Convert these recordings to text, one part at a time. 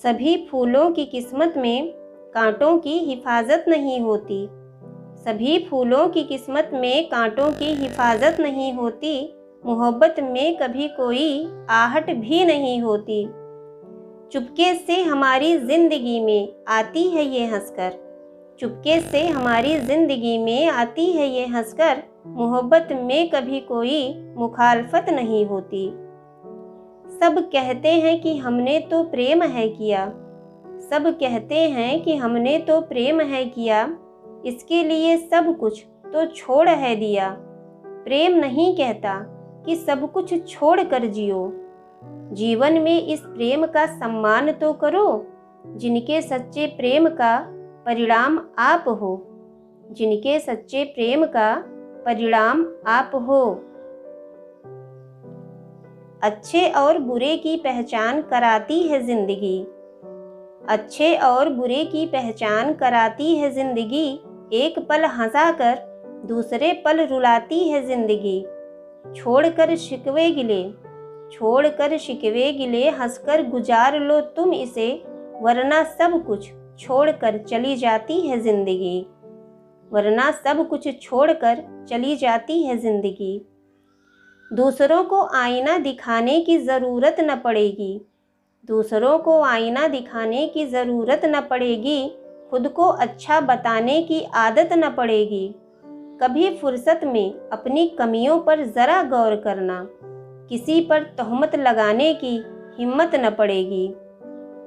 सभी फूलों की किस्मत में कांटों की हिफाजत नहीं होती। सभी फूलों की किस्मत में कांटों की हिफाजत नहीं होती। मोहब्बत में कभी कोई आहट भी नहीं होती। चुपके से हमारी ज़िंदगी में आती है ये हंसकर। चुपके से हमारी ज़िंदगी में आती है ये हंसकर। मोहब्बत में कभी कोई मुखालफत नहीं होती। सब कहते हैं कि हमने तो प्रेम है किया। सब कहते हैं कि हमने तो प्रेम है किया। इसके लिए सब कुछ तो छोड़ है दिया। प्रेम नहीं कहता कि सब कुछ छोड़ कर जियो। जीवन में इस प्रेम का सम्मान तो करो, जिनके सच्चे प्रेम का परिणाम आप हो। जिनके सच्चे प्रेम का परिणाम आप हो। अच्छे और बुरे की पहचान कराती है ज़िंदगी। अच्छे और बुरे की पहचान कराती है ज़िंदगी। एक पल हंसाकर दूसरे पल रुलाती है ज़िंदगी। छोड़कर शिकवे गिले हंसकर गुजार लो तुम इसे, वरना सब कुछ छोड़कर चली जाती है ज़िंदगी। वरना सब कुछ छोड़कर चली जाती है ज़िंदगी। दूसरों को आईना दिखाने की ज़रूरत न पड़ेगी। दूसरों को आईना दिखाने की ज़रूरत न पड़ेगी। खुद को अच्छा बताने की आदत न पड़ेगी। कभी फुर्सत में अपनी कमियों पर ज़रा गौर करना। किसी पर तोहमत लगाने की हिम्मत न पड़ेगी।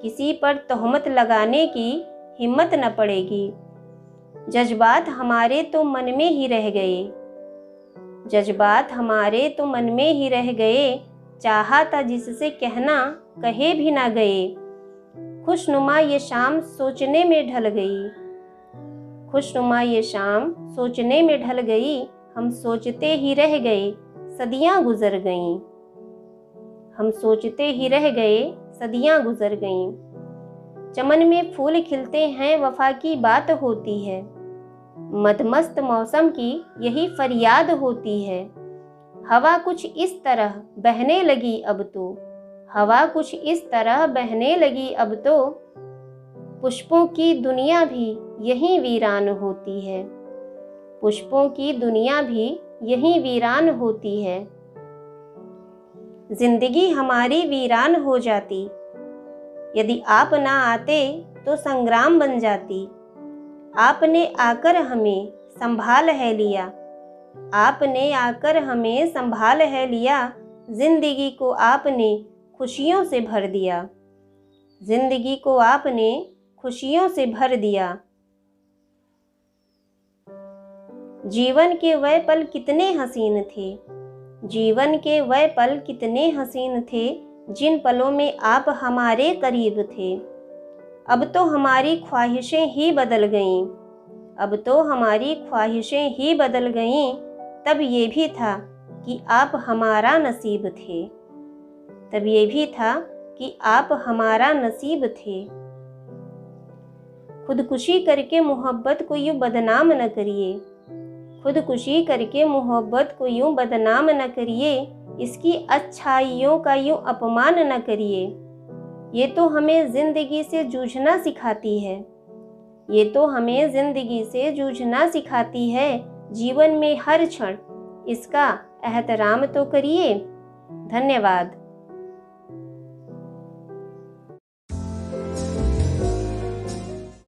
किसी पर तोहमत लगाने की हिम्मत न पड़ेगी। जज्बात हमारे तो मन में ही रह गए। जज्बात हमारे तो मन में ही रह गए। चाहा था जिससे कहना कहे भी ना गए। खुशनुमा ये शाम सोचने में ढल गई। खुशनुमा ये शाम सोचने में ढल गई। हम सोचते ही रह गए, सदियां गुजर गईं। हम सोचते ही रह गए, सदियां गुजर गईं। चमन में फूल खिलते हैं, वफा की बात होती है। मदमस्त मौसम की यही फरियाद होती है। हवा कुछ इस तरह बहने लगी अब तो। हवा कुछ इस तरह बहने लगी अब तो। पुष्पों की दुनिया भी यहीं वीरान होती है। पुष्पों की दुनिया भी यहीं वीरान होती है। जिंदगी हमारी वीरान हो जाती। यदि आप ना आते तो संग्राम बन जाती। आपने आकर हमें संभाल है लिया। आपने आकर हमें संभाल है लिया। जिंदगी को आपने खुशियों से भर दिया। जिंदगी को आपने खुशियों से भर दिया। जीवन के वह पल कितने हसीन थे। जीवन के वह पल कितने हसीन थे, जिन पलों में आप हमारे करीब थे। अब तो हमारी ख्वाहिशें ही बदल गईं। अब तो हमारी ख्वाहिशें ही बदल गईं। तब ये भी था कि आप हमारा नसीब थे। तब ये भी था कि आप हमारा नसीब थे। खुदकुशी करके मोहब्बत को यूं बदनाम न करिए। खुदकुशी करके मोहब्बत को यूं बदनाम न करिए। इसकी अच्छाइयों का यूं अपमान न करिए। ये तो हमें ज़िंदगी से जूझना सिखाती है। ये तो हमें ज़िंदगी से जूझना सिखाती है। जीवन में हर क्षण इसका एहतराम तो करिए। धन्यवाद।